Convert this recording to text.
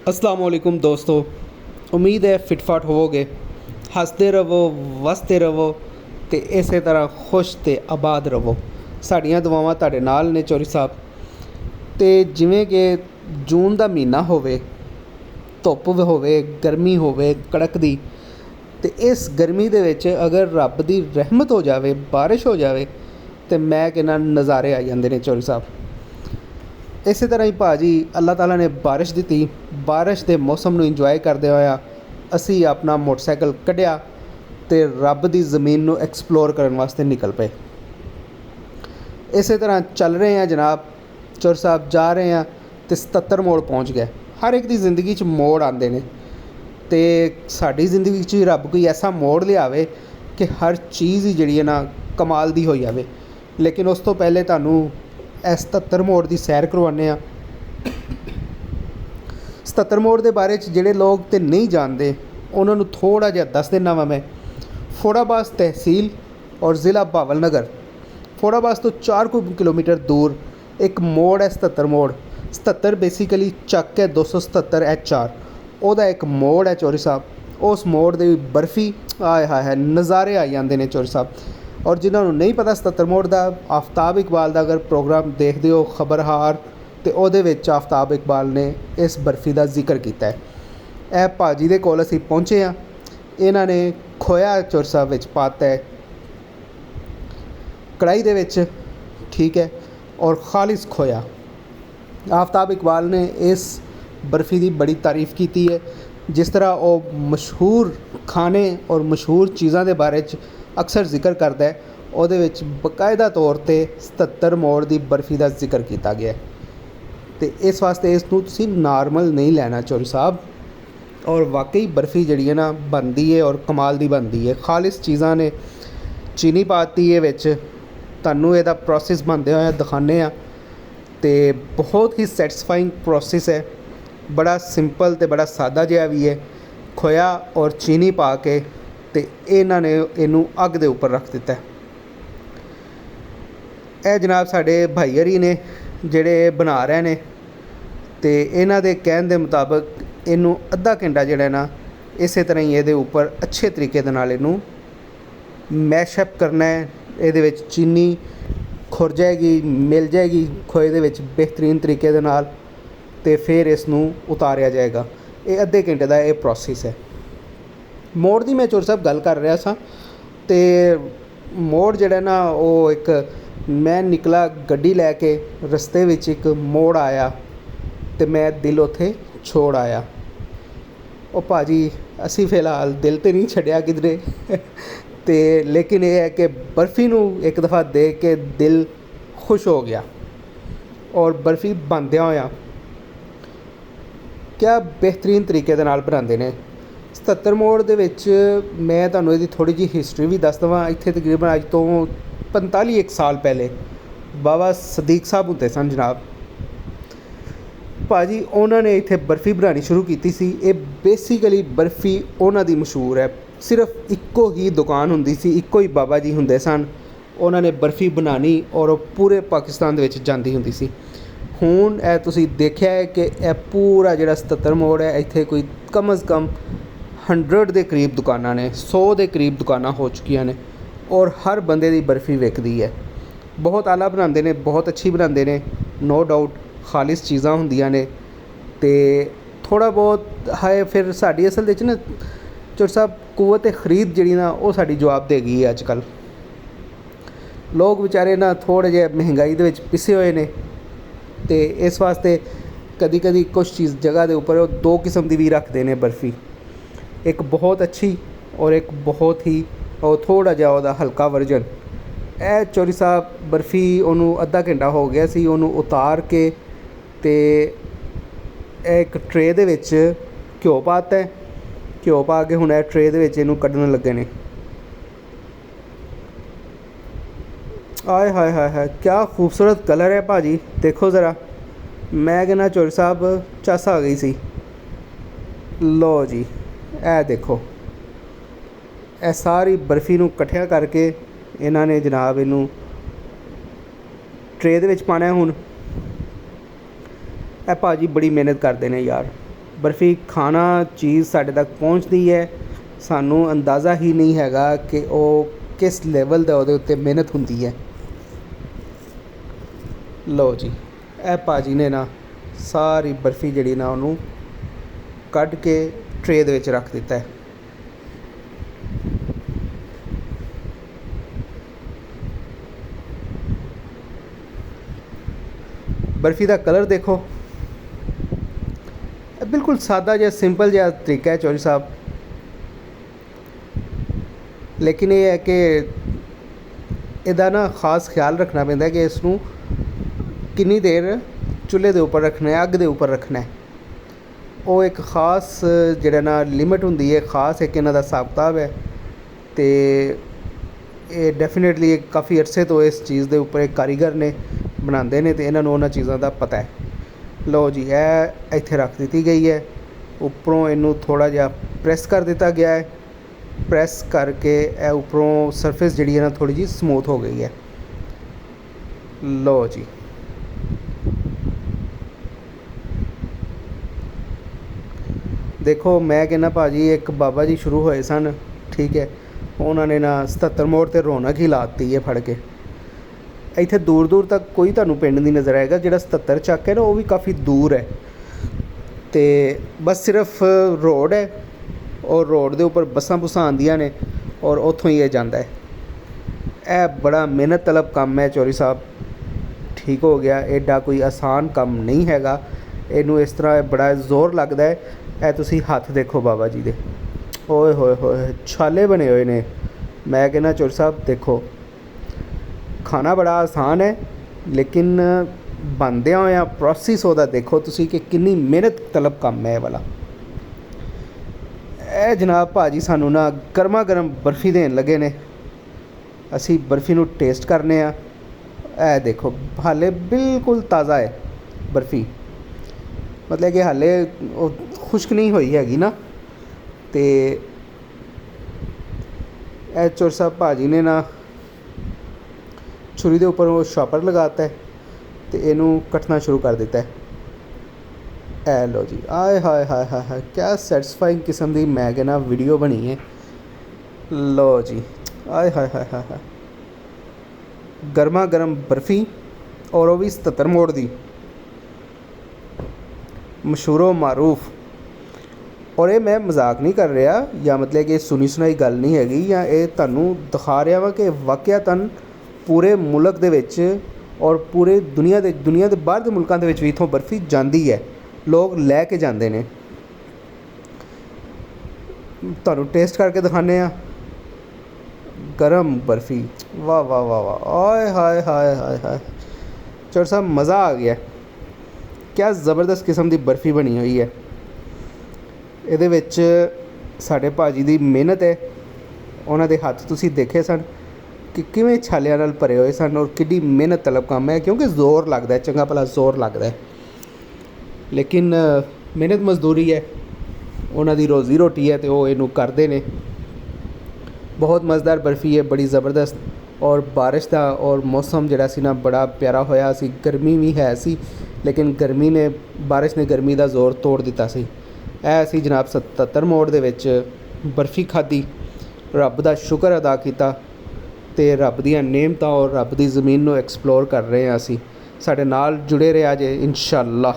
अस्सलाम वालेकुम दोस्तों। उम्मीद है फिटफाट होवोगे, हसते रवो, वसते रवो ते इसे तरह खुश ते आबाद रवो। साड़ियाँ दुआवां तुहाडे नाल ने चौधरी साहब। ते जिवें कि जून दा महीना होवे, धुप्प होवे, गर्मी होवे कड़कदी, ते इस गर्मी दे विच अगर रब दी रहमत हो जावे, बारिश हो जावे, ते मैं कहना नज़ारे आ जांदे ने चौधरी साहब। इस तरह ही भाजी अल्लाह ताला ने बारिश दी, बारिश के मौसम में इंजॉय करदे होया असी अपना मोटरसाइकिल कढ़िया तो रब की ज़मीन को एक्सप्लोर करने वास्ते निकल पे। इस तरह चल रहे हैं जनाब, चौर साहब जा रहे हैं तो 77 मोड़ पहुँच गए। हर एक की जिंदगी मोड़ आते हैं तो साड़ी जिंदगी च रब कोई ऐसा मोड़ लियावे कि हर चीज़ ही जी है ना कमाल दी हो जाए। लेकिन उस तो पहले तुहानू 77 मोड़ की सैर करवाने। 77 मोड़ के बारे जोड़े लोग तो नहीं जानते उन्होंने थोड़ा जहा दस देना वा मैं। फोड़ाबाज तहसील और ज़िला भावल नगर, फोड़ाबाज तो 4 किलोमीटर दूर एक मोड़ है 77 मोड़। 77 बेसिकली चक है 277 H4 ओदा एक मोड़ है चौधरी साहब। उस मोड़ की बर्फ़ी आए हाय है नज़ारे आई जाते हैं चौधरी साहब। और जिन्होंने नहीं पता 77 मोड़ का, आफ्ताब इकबाल का अगर प्रोग्राम देखते हो खबरहार, तो ਉਹਦੇ ਵਿੱਚ आफ्ताब इकबाल ने इस बर्फ़ी का जिक्र किया है। यह भाजी के कोल असीं पहुँचे हाँ। इन्होंने खोया चौर साहब विच पाता है कढ़ाई दे विच, ठीक है, और खालिस खोया। आफ्ताब इकबाल ने इस बर्फ़ी की बड़ी तारीफ़ की है। जिस तरह वो मशहूर खाने और मशहूर चीज़ों के बारे अक्सर जिक्र करता है, ਉਹਦੇ ਵਿੱਚ बकायदा तौर पर 77 मोड़ की बर्फ़ी का जिक्र किया गया है। तो इस वास्ते इसनूं तुसीं नॉर्मल नहीं लेना चौधरी साहब। और वाकई बर्फ़ी जी है ना बनती है और कमाल की बनती है। खालिस चीज़ां ने चीनी पाती है विच, तुहानूं इहदा प्रोसेस बनदे होए दिखाने आ। तो बहुत ही सैटिस्फाइंग प्रोसेस है, बड़ा सिंपल तो बड़ा सादा जिहा भी है। खोया और चीनी पा के तो इन्हां ने इनू अग दे उपर रख दिता है। यह जनाब साडे भाई हरी ने जिहड़े बना रहे ने, तो इन्हां दे कहण दे मुताबिक इनू अद्धा घंटा जिहड़ा ना इस तरह ही ये उपर अच्छे तरीके दे नाल इनू मैशअप करना है। ये चीनी खुर जाएगी, मिल जाएगी खोए दे विच बेहतरीन तरीके दे नाल, ते फिर इसनूं उतारिया जाएगा। ये अद्धे घंटे का ये प्रोसेस है। मोड़ की मैं चौर साहब गल कर रहा सा, तो मोड़ जिहड़ा ना वो एक मैं निकला गड्डी लैके, रस्ते विच एक मोड़ आया तो मैं दिल उत्थे छोड़ आया। ओ भाजी असी फ़िलहाल दिल तो नहीं छड्डिया किधरे तो लेकिन यह है कि बर्फ़ी नूं एक दफ़ा देख के दिल खुश हो गया। और बर्फ़ी बनदिया होया क्या बेहतरीन तरीके दे नाल बनाते हैं। 77 मोड़ दे विच मैं तुहानूं इहदी थोड़ी जी हिस्टरी भी दस देवां। इत्थे तकरीबन अज तो 45 साल पहले बाबा सदीक साहब होंदे सन जनाब। भाजी उन्होंने इत्थे बर्फ़ी बनानी शुरू की सी। ये बेसिकली बर्फ़ी उन्हां दी मशहूर है। सिर्फ इक्को ही दुकान हुंदी सी, इक्को ही बाबा जी हुंदे सन। उन्होंने बर्फ़ी बनानी और पूरे पाकिस्तान दे विच जांदी हुंदी सी। हुण ए तुसीं देखिआ है कि यह पूरा जिहड़ा 77 मोड़ है, इत्थे कोई कम अज़ कम 100 के करीब दुकानां ने, 100 के करीब दुकानां हो चुकियां ने। और हर बंदे की बर्फ़ी विकदी है। बहुत आला बनाते हैं, बहुत अच्छी बनाते हैं, नो डाउट खालिस चीज़ां हुंदियां ने। तो थोड़ा बहुत है फिर साड़ी असल विच ना चौर साहब कुव्वत खरीद जी ना वो साड़ी जवाब देगी अजकल। लोग बेचारे ना थोड़े जे महंगाई दे विच पिसे हुए ने, तो इस वास्ते कदी कदी कुछ चीज़ जगह के उपर दो किस्म की भी रखते हैं बर्फ़ी, एक बहुत अच्छी और एक बहुत ही और थोड़ा जिहा उहदा हल्का वर्जन। ए चौधरी साहब बर्फ़ी उन्होंने अद्धा घंटा हो गया सी, उन्होंने उतार के तो एक ट्रे दे विच घ्यो पाता है। घ्यो पा के हुण ट्रे दे विच इहनूं कड्ढण लगे ने। आय हाय हाय हाय क्या खूबसूरत कलर है भाजी, देखो ज़रा। मैं कहना चौधरी साहब चस आ गई सी। लो जी ए देखो, ए सारी बर्फ़ी नूं कट्ठिया करके इन्हां ने जनाब इनू ट्रे दे विच पाना है। हुण ए भाजी बड़ी मेहनत करते हैं यार। ਬਰਫੀ ਖਾਣਾ ਚੀਜ਼ ਸਾਡੇ ਤੱਕ ਪਹੁੰਚਦੀ ਹੈ, ਸਾਨੂੰ ਅੰਦਾਜ਼ਾ ਹੀ ਨਹੀਂ ਹੈਗਾ ਕਿ ਉਹ ਕਿਸ ਲੈਵਲ ਦਾ ਉਹਦੇ ਉੱਤੇ ਮਿਹਨਤ ਹੁੰਦੀ ਹੈ। ਲਓ ਜੀ, ਇਹ ਭਾਜੀ ਨੇ ਨਾ ਸਾਰੀ ਬਰਫੀ ਜਿਹੜੀ ਨਾ ਉਹਨੂੰ ਕੱਢ ਕੇ ਟਰੇ ਦੇ ਵਿੱਚ ਰੱਖ ਦਿੱਤਾ ਹੈ। ਬਰਫੀ ਦਾ ਕਲਰ ਦੇਖੋ, ਬਿਲਕੁਲ ਸਾਦਾ ਜਿਹਾ ਸਿੰਪਲ ਜਿਹਾ ਤਰੀਕਾ ਹੈ ਚੌਧਰੀ ਸਾਹਿਬ, ਲੇਕਿਨ ਇਹ ਹੈ ਕਿ ਇਹਦਾ ਨਾ ਖਾਸ ਖਿਆਲ ਰੱਖਣਾ ਪੈਂਦਾ ਕਿ ਇਸ ਨੂੰ ਕਿੰਨੀ ਦੇਰ ਚੁੱਲ੍ਹੇ ਦੇ ਉੱਪਰ ਰੱਖਣਾ ਹੈ, ਅੱਗ ਦੇ ਉੱਪਰ ਰੱਖਣਾ ਹੈ। ਉਹ ਇੱਕ ਖਾਸ ਜਿਹੜਾ ਨਾ ਲਿਮਿਟ ਹੁੰਦੀ ਹੈ, ਖਾਸ ਇੱਕ ਇਹਨਾਂ ਦਾ ਹਿਸਾਬ ਕਿਤਾਬ ਹੈ। ਅਤੇ ਇਹ ਡੈਫੀਨੇਟਲੀ ਕਾਫੀ ਅਰਸੇ ਤੋਂ ਇਸ ਚੀਜ਼ ਦੇ ਉੱਪਰ ਇੱਕ ਕਾਰੀਗਰ ਨੇ ਬਣਾਉਂਦੇ ਨੇ ਅਤੇ ਇਹਨਾਂ ਨੂੰ ਉਹਨਾਂ ਚੀਜ਼ਾਂ ਦਾ ਪਤਾ ਹੈ। ਲਓ ਜੀ, ਇਹ ਇੱਥੇ ਰੱਖ ਦਿੱਤੀ ਗਈ ਹੈ। ਉੱਪਰੋਂ ਇਹਨੂੰ ਥੋੜ੍ਹਾ ਜਿਹਾ ਪ੍ਰੈਸ ਕਰ ਦਿੱਤਾ ਗਿਆ ਹੈ। ਪ੍ਰੈਸ ਕਰਕੇ ਇਹ ਉੱਪਰੋਂ ਸਰਫੇਸ ਜਿਹੜੀ ਹੈ ਨਾ ਥੋੜ੍ਹੀ ਜਿਹੀ ਸਮੂਥ ਹੋ ਗਈ ਹੈ। ਲਓ ਜੀ, ਦੇਖੋ ਮੈਂ ਕਹਿੰਦਾ ਭਾਜੀ ਇੱਕ ਬਾਬਾ ਜੀ ਸ਼ੁਰੂ ਹੋਏ ਸਨ, ਠੀਕ ਹੈ, ਉਹਨਾਂ ਨੇ ਨਾ 77 ਮੋੜ 'ਤੇ ਰੌਣਕ ਹੀ ਲਾ ਦਿੱਤੀ ਹੈ ਫੜ ਕੇ। ਇੱਥੇ ਦੂਰ ਦੂਰ ਤੱਕ ਕੋਈ ਤੁਹਾਨੂੰ ਪਿੰਡ ਨਹੀਂ ਨਜ਼ਰ ਆਏਗਾ। ਜਿਹੜਾ 77 ਚੱਕ ਹੈ ਨਾ ਉਹ ਵੀ ਕਾਫੀ ਦੂਰ ਹੈ, ਅਤੇ ਬਸ ਸਿਰਫ ਰੋਡ ਹੈ, ਔਰ ਰੋਡ ਦੇ ਉੱਪਰ ਬੱਸਾਂ ਬੁੱਸਾਂ ਆਉਂਦੀਆਂ ਨੇ ਔਰ ਉੱਥੋਂ ਹੀ ਇਹ ਜਾਂਦਾ ਹੈ। ਇਹ ਬੜਾ ਮਿਹਨਤ ਤਲਬ ਕੰਮ ਹੈ ਚੌਧਰੀ ਸਾਹਿਬ, ਠੀਕ ਹੋ ਗਿਆ। ਐਡਾ ਕੋਈ ਆਸਾਨ ਕੰਮ ਨਹੀਂ ਹੈਗਾ, ਇਹਨੂੰ ਇਸ ਤਰ੍ਹਾਂ ਬੜਾ ਜ਼ੋਰ ਲੱਗਦਾ ਹੈ। ਇਹ ਤੁਸੀਂ ਹੱਥ ਦੇਖੋ ਬਾਬਾ ਜੀ ਦੇ, ਓਏ ਹੋਏ ਹੋਏ ਛਾਲੇ ਬਣੇ ਹੋਏ ਨੇ। ਮੈਂ ਕਹਿੰਦਾ ਚੌਧਰੀ ਸਾਹਿਬ ਦੇਖੋ, ਖਾਣਾ ਬੜਾ ਆਸਾਨ ਹੈ, ਲੇਕਿਨ ਬਣਦਿਆਂ ਹੋਇਆਂ ਪ੍ਰੋਸੈਸ ਉਹਦਾ ਦੇਖੋ ਤੁਸੀਂ ਕਿ ਕਿੰਨੀ ਮਿਹਨਤ ਤਲਬ ਕੰਮ ਹੈ ਇਹ ਵਾਲਾ। ਇਹ ਜਨਾਬ ਭਾਜੀ ਸਾਨੂੰ ਨਾ ਗਰਮਾ ਗਰਮ ਬਰਫੀ ਦੇਣ ਲੱਗੇ ਨੇ। ਅਸੀਂ ਬਰਫੀ ਨੂੰ ਟੇਸਟ ਕਰਨੇ ਆ। ਇਹ ਦੇਖੋ ਹਾਲੇ ਬਿਲਕੁਲ ਤਾਜ਼ਾ ਹੈ ਬਰਫੀ, ਮਤਲਬ ਕਿ ਹਾਲੇ ਉਹ ਖੁਸ਼ਕ ਨਹੀਂ ਹੋਈ ਹੈਗੀ ਨਾ। ਅਤੇ ਇਹ ਚੌਧਰੀ ਸਾਹਿਬ ਭਾਜੀ ਨੇ ਨਾ ਛੁਰੀ ਦੇ ਉੱਪਰ ਉਹ ਸ਼ਾਪਰ ਲਗਾਤਾ ਹੈ ਅਤੇ ਇਹਨੂੰ ਕੱਟਣਾ ਸ਼ੁਰੂ ਕਰ ਦਿੱਤਾ ਹੈ। ਇਹ ਲਓ ਜੀ, ਆਏ ਹਾਏ ਹਾਏ ਹਾਏ ਹਾਏ, ਕਿਆ ਸੈਟਿਸਫਾਈੰਗ ਕਿਸਮ ਦੀ ਮੈਂ ਕਹਿੰਦਾ ਵੀਡੀਓ ਬਣੀ ਹੈ। ਲਓ ਜੀ, ਆਏ ਹਾਏ ਹਾਏ ਹਾਏ ਹਾਏ, ਗਰਮਾ ਗਰਮ ਬਰਫੀ, ਔਰ ਉਹ ਵੀ 77 ਮੋੜ ਦੀ, ਮਸ਼ਹੂਰੋ ਮਾਰੂਫ। ਔਰ ਇਹ ਮੈਂ ਮਜ਼ਾਕ ਨਹੀਂ ਕਰ ਰਿਹਾ, ਜਾਂ ਮਤਲਬ ਕਿ ਸੁਣੀ ਸੁਣਾਈ ਗੱਲ ਨਹੀਂ ਹੈਗੀ, ਜਾਂ ਇਹ ਤੁਹਾਨੂੰ ਦਿਖਾ ਰਿਹਾ ਵਾ ਕਿ ਵਾਕਿਆਤਨ ਪੂਰੇ ਮੁਲਕ ਦੇ ਵਿੱਚ ਔਰ ਪੂਰੇ ਦੁਨੀਆ ਦੇ ਬਾਹਰ ਦੇ ਮੁਲਕਾਂ ਦੇ ਵਿੱਚ ਵੀ ਇੱਥੋਂ ਬਰਫੀ ਜਾਂਦੀ ਹੈ, ਲੋਕ ਲੈ ਕੇ ਜਾਂਦੇ ਨੇ। ਤੁਹਾਨੂੰ ਟੇਸਟ ਕਰਕੇ ਦਿਖਾਉਂਦੇ ਹਾਂ। ਗਰਮ ਬਰਫੀ, ਵਾਹ ਵਾਹ ਵਾਹ ਵਾਹ, ਆਏ ਹਾਏ ਹਾਏ ਹਾਏ ਹਾਏ, ਚੌਧਰੀ ਸਾਹਿਬ ਮਜ਼ਾ ਆ ਗਿਆ। ਕਿਆ ਜ਼ਬਰਦਸਤ ਕਿਸਮ ਦੀ ਬਰਫੀ ਬਣੀ ਹੋਈ ਹੈ। ਇਹਦੇ ਵਿੱਚ ਸਾਡੇ ਭਾਜੀ ਦੀ ਮਿਹਨਤ ਹੈ। ਉਹਨਾਂ ਦੇ ਹੱਥ ਤੁਸੀਂ ਦੇਖੇ ਸਨ ਕਿ ਕਿਵੇਂ ਛਾਲਿਆਂ ਨਾਲ ਭਰੇ ਹੋਏ ਸਨ, ਔਰ ਕਿੰਨੀ ਮਿਹਨਤ ਤਲਬ ਕੰਮ ਹੈ, ਕਿਉਂਕਿ ਜ਼ੋਰ ਲੱਗਦਾ, ਚੰਗਾ ਭਲਾ ਜ਼ੋਰ ਲੱਗਦਾ। ਲੇਕਿਨ ਮਿਹਨਤ ਮਜ਼ਦੂਰੀ ਹੈ, ਉਹਨਾਂ ਦੀ ਰੋਜ਼ੀ ਰੋਟੀ ਹੈ, ਅਤੇ ਉਹ ਇਹਨੂੰ ਕਰਦੇ ਨੇ। ਬਹੁਤ ਮਜ਼ੇਦਾਰ ਬਰਫੀ ਹੈ, ਬੜੀ ਜ਼ਬਰਦਸਤ। ਔਰ ਬਾਰਿਸ਼ ਦਾ ਔਰ ਮੌਸਮ ਜਿਹੜਾ ਸੀ ਨਾ ਬੜਾ ਪਿਆਰਾ ਹੋਇਆ ਸੀ। ਗਰਮੀ ਵੀ ਹੈ ਸੀ, ਲੇਕਿਨ ਬਾਰਿਸ਼ ਨੇ ਗਰਮੀ ਦਾ ਜ਼ੋਰ ਤੋੜ ਦਿੱਤਾ ਸੀ। ਇਹ ਅਸੀਂ ਜਨਾਬ 77 ਮੋੜ ਦੇ ਵਿੱਚ ਬਰਫੀ ਖਾਧੀ, ਰੱਬ ਦਾ ਸ਼ੁਕਰ ਅਦਾ ਕੀਤਾ, ਅਤੇ ਰੱਬ ਦੀਆਂ ਨੇਮਤਾਂ ਔਰ ਰੱਬ ਦੀ ਜ਼ਮੀਨ ਨੂੰ ਐਕਸਪਲੋਰ ਕਰ ਰਹੇ ਹਾਂ ਅਸੀਂ। ਸਾਡੇ ਨਾਲ ਜੁੜੇ ਰਿਹਾ ਜੇ ਇਨਸ਼ਾ ਅੱਲਾ।